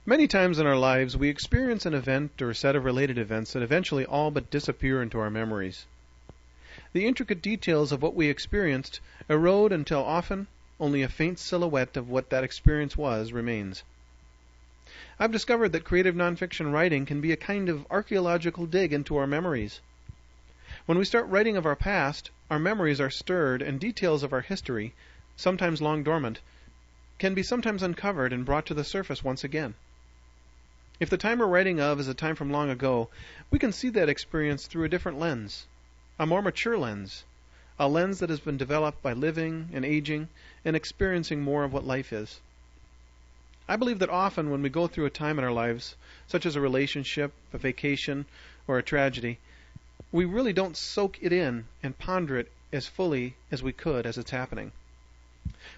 Many times in our lives, we experience an event or a set of related events that eventually all but disappear into our memories. The intricate details of what we experienced erode until often only a faint silhouette of what that experience was remains. I've discovered that creative nonfiction writing can be a kind of archaeological dig into our memories. When we start writing of our past, our memories are stirred and details of our history, sometimes long dormant, can be sometimes uncovered and brought to the surface once again. If the time we're writing of is a time from long ago, we can see that experience through a different lens, a more mature lens, a lens that has been developed by living and aging and experiencing more of what life is. I believe that often when we go through a time in our lives, such as a relationship, a vacation, or a tragedy, we really don't soak it in and ponder it as fully as we could as it's happening.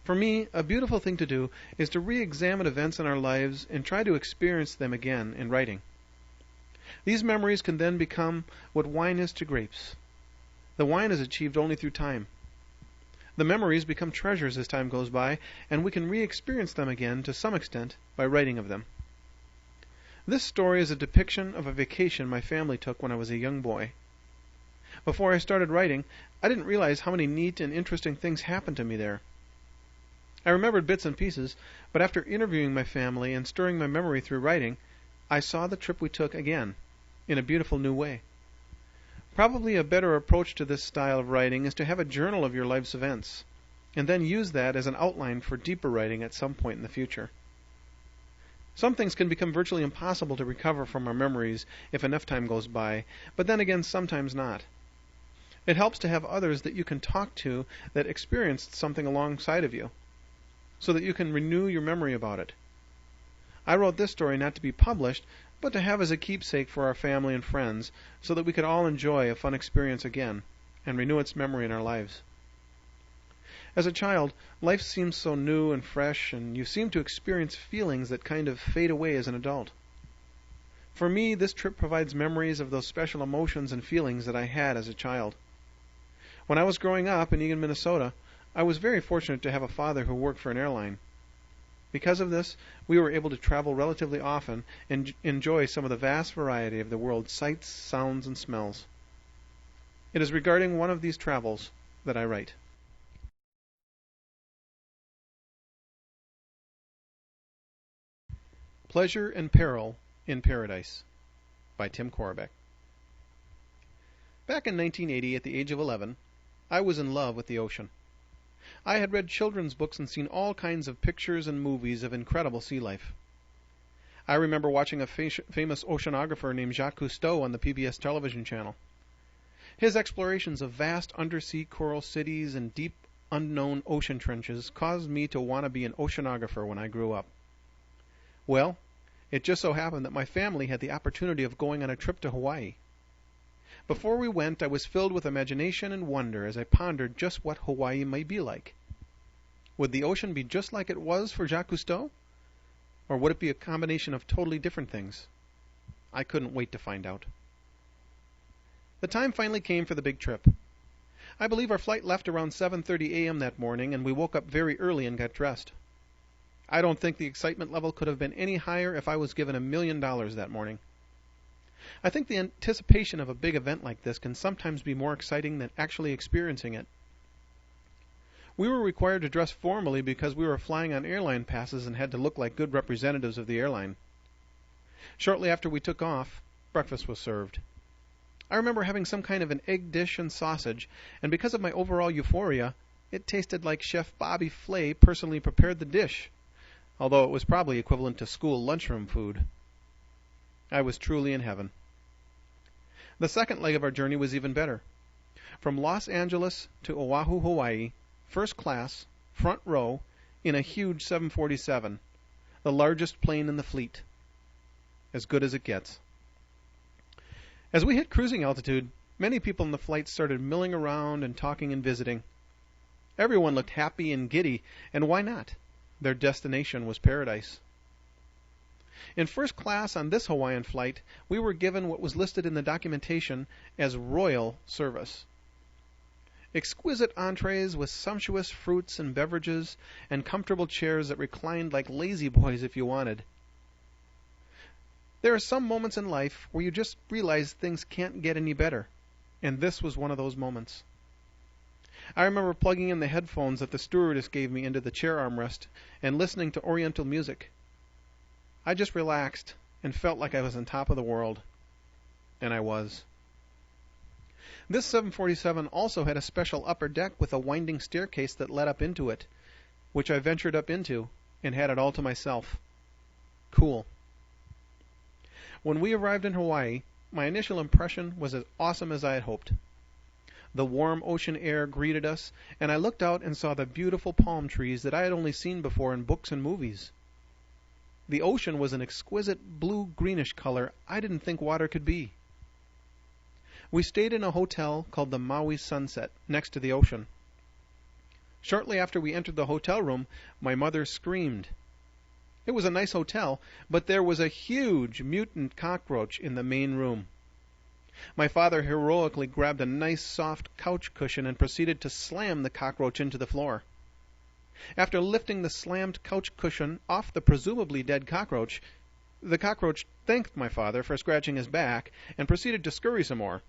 For me, a beautiful thing to do is to re-examine events in our lives and try to experience them again in writing. These memories can then become what wine is to grapes. The wine is achieved only through time. The memories become treasures as time goes by, and we can re-experience them again to some extent by writing of them. This story is a depiction of a vacation my family took when I was a young boy. Before I started writing, I didn't realize how many neat and interesting things happened to me there. I remembered bits and pieces, but after interviewing my family and stirring my memory through writing, I saw the trip we took again, in a beautiful new way. Probably a better approach to this style of writing is to have a journal of your life's events, and then use that as an outline for deeper writing at some point in the future. Some things can become virtually impossible to recover from our memories if enough time goes by, but then again sometimes not. It helps to have others that you can talk to that experienced something alongside of you, so that you can renew your memory about it. I wrote this story not to be published, but to have as a keepsake for our family and friends, so that we could all enjoy a fun experience again, and renew its memory in our lives. As a child, life seems so new and fresh, and you seem to experience feelings that kind of fade away as an adult. For me, this trip provides memories of those special emotions and feelings that I had as a child. When I was growing up in Eagan, Minnesota, I was very fortunate to have a father who worked for an airline. Because of this, we were able to travel relatively often and enjoy some of the vast variety of the world's sights, sounds, and smells. It is regarding one of these travels that I write. Pleasure and Peril in Paradise by Tim Korbeck. Back in 1980, at the age of 11, I was in love with the ocean. I had read children's books and seen all kinds of pictures and movies of incredible sea life. I remember watching a famous oceanographer named Jacques Cousteau on the PBS television channel. His explorations of vast undersea coral cities and deep, unknown ocean trenches caused me to want to be an oceanographer when I grew up. Well, it just so happened that my family had the opportunity of going on a trip to Hawaii. Before we went, I was filled with imagination and wonder as I pondered just what Hawaii might be like. Would the ocean be just like it was for Jacques Cousteau? Or would it be a combination of totally different things? I couldn't wait to find out. The time finally came for the big trip. I believe our flight left around 7:30 a.m. that morning, and we woke up very early and got dressed. I don't think the excitement level could have been any higher if I was given $1 million that morning. I think the anticipation of a big event like this can sometimes be more exciting than actually experiencing it. We were required to dress formally because we were flying on airline passes and had to look like good representatives of the airline. Shortly after we took off, breakfast was served. I remember having some kind of an egg dish and sausage, and because of my overall euphoria, it tasted like Chef Bobby Flay personally prepared the dish, although it was probably equivalent to school lunchroom food. I was truly in heaven. The second leg of our journey was even better. From Los Angeles to Oahu, Hawaii, first class, front row, in a huge 747, the largest plane in the fleet. As good as it gets. As we hit cruising altitude, many people in the flight started milling around and talking and visiting. Everyone looked happy and giddy, and why not? Their destination was paradise. In first class on this Hawaiian flight, we were given what was listed in the documentation as royal service. Exquisite entrees with sumptuous fruits and beverages and comfortable chairs that reclined like lazy boys if you wanted. There are some moments in life where you just realize things can't get any better, and this was one of those moments. I remember plugging in the headphones that the stewardess gave me into the chair armrest and listening to Oriental music. I just relaxed and felt like I was on top of the world. And I was. This 747 also had a special upper deck with a winding staircase that led up into it, which I ventured up into and had it all to myself. Cool. When we arrived in Hawaii, my initial impression was as awesome as I had hoped. The warm ocean air greeted us, and I looked out and saw the beautiful palm trees that I had only seen before in books and movies. The ocean was an exquisite blue-greenish color I didn't think water could be. We stayed in a hotel called the Maui Sunset, next to the ocean. Shortly after we entered the hotel room, my mother screamed. It was a nice hotel, but there was a huge mutant cockroach in the main room. My father heroically grabbed a nice soft couch cushion and proceeded to slam the cockroach into the floor. After lifting the slammed couch cushion off the presumably dead cockroach, the cockroach thanked my father for scratching his back and proceeded to scurry some more.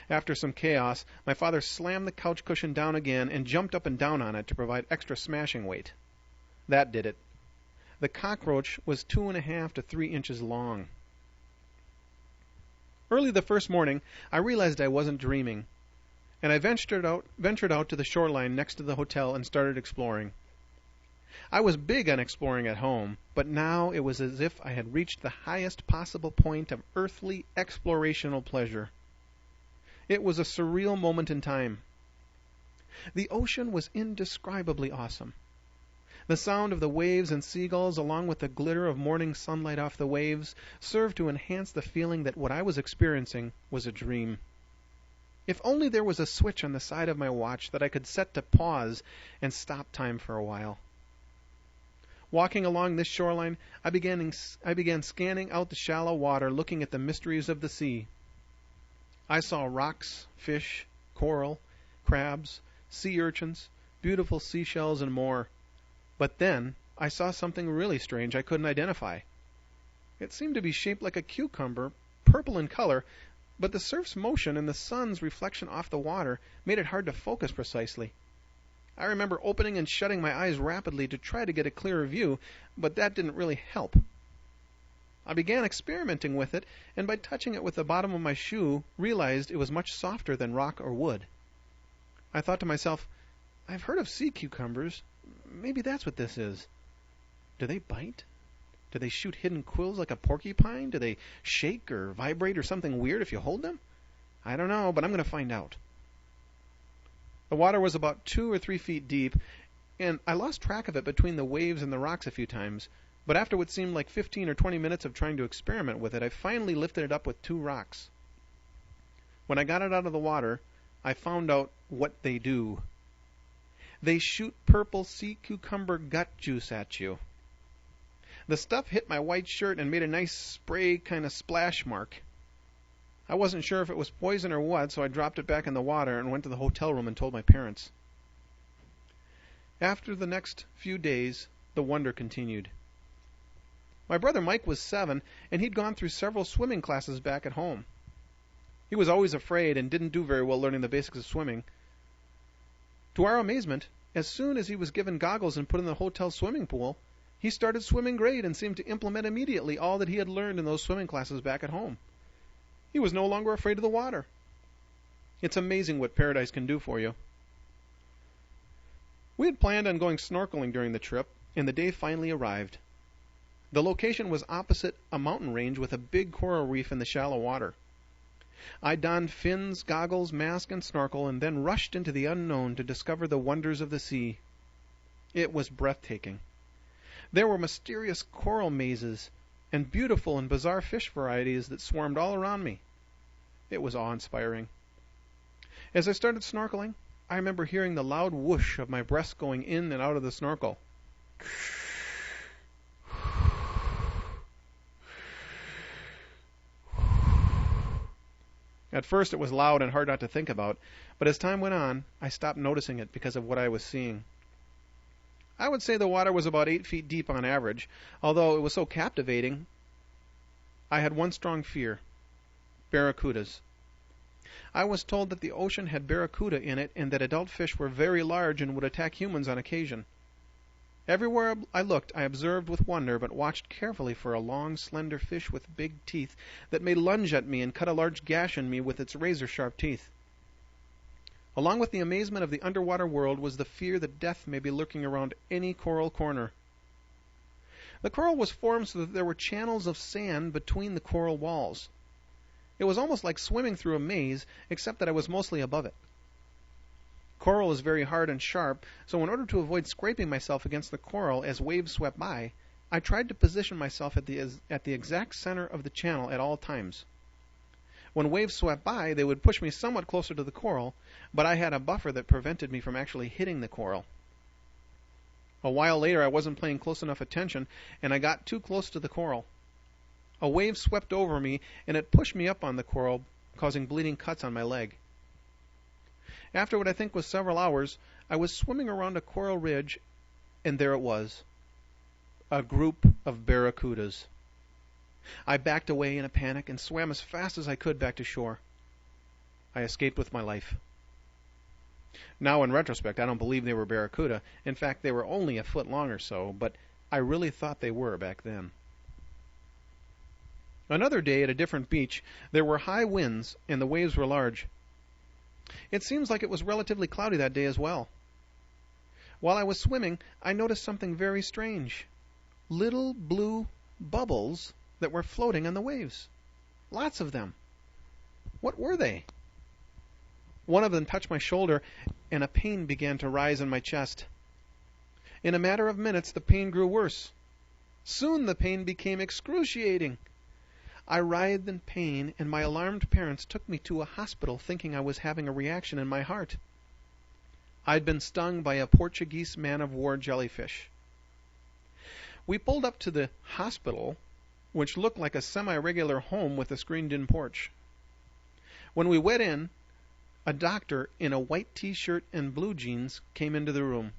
After some chaos, my father slammed the couch cushion down again and jumped up and down on it to provide extra smashing weight. That did it. The cockroach was 2.5 to 3 inches long. Early the first morning, I realized I wasn't dreaming, and I ventured out to the shoreline next to the hotel and started exploring. I was big on exploring at home, but now it was as if I had reached the highest possible point of earthly explorational pleasure. It was a surreal moment in time. The ocean was indescribably awesome. The sound of the waves and seagulls, along with the glitter of morning sunlight off the waves, served to enhance the feeling that what I was experiencing was a dream. If only there was a switch on the side of my watch that I could set to pause and stop time for a while. Walking along this shoreline, I began scanning out the shallow water, looking at the mysteries of the sea. I saw rocks, fish, coral, crabs, sea urchins, beautiful seashells, and more. But then I saw something really strange I couldn't identify. It seemed to be shaped like a cucumber, purple in color, but the surf's motion and the sun's reflection off the water made it hard to focus precisely. I remember opening and shutting my eyes rapidly to try to get a clearer view, but that didn't really help. I began experimenting with it, and by touching it with the bottom of my shoe, realized it was much softer than rock or wood. I thought to myself, I've heard of sea cucumbers. Maybe that's what this is. Do they bite? Do they shoot hidden quills like a porcupine? Do they shake or vibrate or something weird if you hold them? I don't know, but I'm going to find out. The water was about 2 or 3 feet deep, and I lost track of it between the waves and the rocks a few times, but after what seemed like 15 or 20 minutes of trying to experiment with it, I finally lifted it up with 2 rocks. When I got it out of the water, I found out what they do. They shoot purple sea cucumber gut juice at you. The stuff hit my white shirt and made a nice spray kind of splash mark. I wasn't sure if it was poison or what, so I dropped it back in the water and went to the hotel room and told my parents. After the next few days, the wonder continued. My brother Mike was 7, and he'd gone through several swimming classes back at home. He was always afraid and didn't do very well learning the basics of swimming. To our amazement, as soon as he was given goggles and put in the hotel swimming pool, he started swimming great and seemed to implement immediately all that he had learned in those swimming classes back at home. He was no longer afraid of the water. It's amazing what paradise can do for you. We had planned on going snorkeling during the trip, and the day finally arrived. The location was opposite a mountain range with a big coral reef in the shallow water. I donned fins, goggles, mask, and snorkel, and then rushed into the unknown to discover the wonders of the sea. It was breathtaking. There were mysterious coral mazes and beautiful and bizarre fish varieties that swarmed all around me. It was awe-inspiring. As I started snorkeling, I remember hearing the loud whoosh of my breath going in and out of the snorkel. At first it was loud and hard not to think about, but as time went on, I stopped noticing it because of what I was seeing. I would say the water was about 8 feet deep on average, although it was so captivating, I had one strong fear: barracudas. I was told that the ocean had barracuda in it and that adult fish were very large and would attack humans on occasion. Everywhere I looked I observed with wonder, but watched carefully for a long, slender fish with big teeth that may lunge at me and cut a large gash in me with its razor-sharp teeth. Along with the amazement of the underwater world was the fear that death may be lurking around any coral corner. The coral was formed so that there were channels of sand between the coral walls. It was almost like swimming through a maze, except that I was mostly above it. Coral is very hard and sharp, so in order to avoid scraping myself against the coral as waves swept by, I tried to position myself at the exact center of the channel at all times. When waves swept by, they would push me somewhat closer to the coral, but I had a buffer that prevented me from actually hitting the coral. A while later, I wasn't paying close enough attention, and I got too close to the coral. A wave swept over me, and it pushed me up on the coral, causing bleeding cuts on my leg. After what I think was several hours, I was swimming around a coral ridge, and there it was, a group of barracudas. I backed away in a panic and swam as fast as I could back to shore. I escaped with my life. Now, in retrospect, I don't believe they were barracuda. In fact, they were only a foot long or so, but I really thought they were back then. Another day at a different beach, there were high winds and the waves were large. It seems like it was relatively cloudy that day as well. While I was swimming, I noticed something very strange. Little blue bubbles that were floating on the waves. Lots of them. What were they? One of them touched my shoulder, and a pain began to rise in my chest. In a matter of minutes, the pain grew worse. Soon the pain became excruciating. I writhed in pain, and my alarmed parents took me to a hospital thinking I was having a reaction in my heart. I'd been stung by a Portuguese man-of-war jellyfish. We pulled up to the hospital, which looked like a semi-regular home with a screened-in porch. When we went in, a doctor in a white T-shirt and blue jeans came into the room.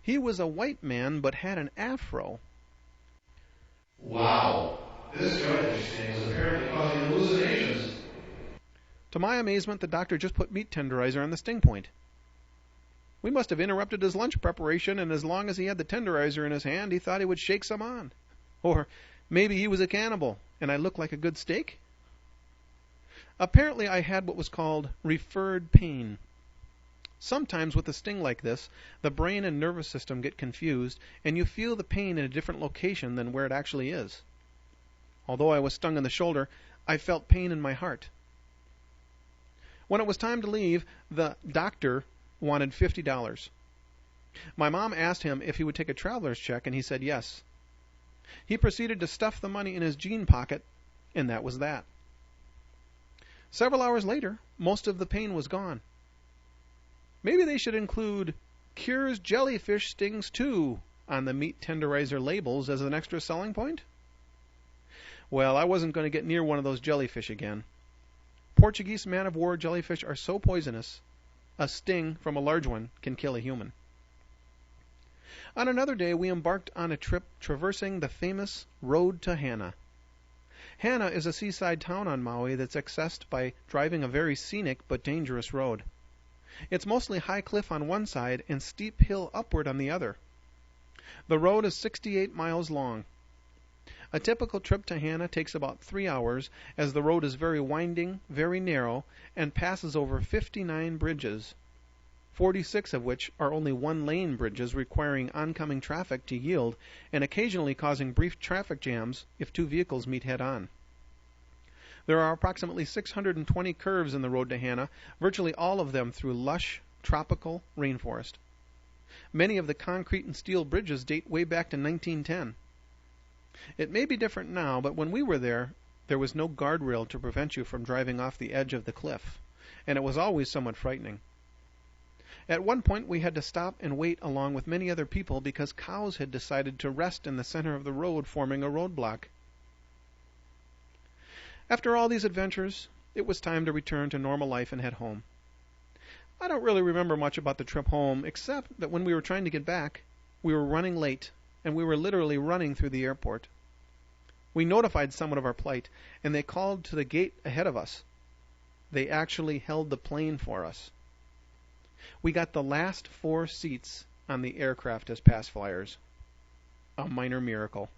He was a white man but had an afro. Wow, this jellyfish thing is apparently causing hallucinations. To my amazement, the doctor just put meat tenderizer on the sting point. We must have interrupted his lunch preparation, and as long as he had the tenderizer in his hand, he thought he would shake some on. Or maybe he was a cannibal, and I looked like a good steak? Apparently I had what was called referred pain. Sometimes with a sting like this, the brain and nervous system get confused, and you feel the pain in a different location than where it actually is. Although I was stung in the shoulder, I felt pain in my heart. When it was time to leave, the doctor wanted $50. My mom asked him if he would take a traveler's check, and he said yes. He proceeded to stuff the money in his jean pocket, and that was that. Several hours later, most of the pain was gone. Maybe they should include "cures jellyfish stings too" on the meat tenderizer labels as an extra selling point? Well, I wasn't going to get near one of those jellyfish again. Portuguese man-of-war jellyfish are so poisonous, a sting from a large one can kill a human. On another day, we embarked on a trip traversing the famous Road to Hana. Hana is a seaside town on Maui that's accessed by driving a very scenic but dangerous road. It's mostly high cliff on one side and steep hill upward on the other. The road is 68 miles long. A typical trip to Hana takes about 3 hours, as the road is very winding, very narrow, and passes over 59 bridges, 46 of which are only one-lane bridges requiring oncoming traffic to yield and occasionally causing brief traffic jams if two vehicles meet head-on. There are approximately 620 curves in the road to Hana, virtually all of them through lush, tropical rainforest. Many of the concrete and steel bridges date way back to 1910. It may be different now, but when we were there was no guardrail to prevent you from driving off the edge of the cliff, and it was always somewhat frightening. At one point, we had to stop and wait along with many other people because cows had decided to rest in the center of the road, forming a roadblock. After all these adventures, it was time to return to normal life and head home. I don't really remember much about the trip home, except that when we were trying to get back, we were running late, and we were literally running through the airport. We notified someone of our plight, and they called to the gate ahead of us. They actually held the plane for us. We got the last 4 seats on the aircraft as pass flyers. A minor miracle.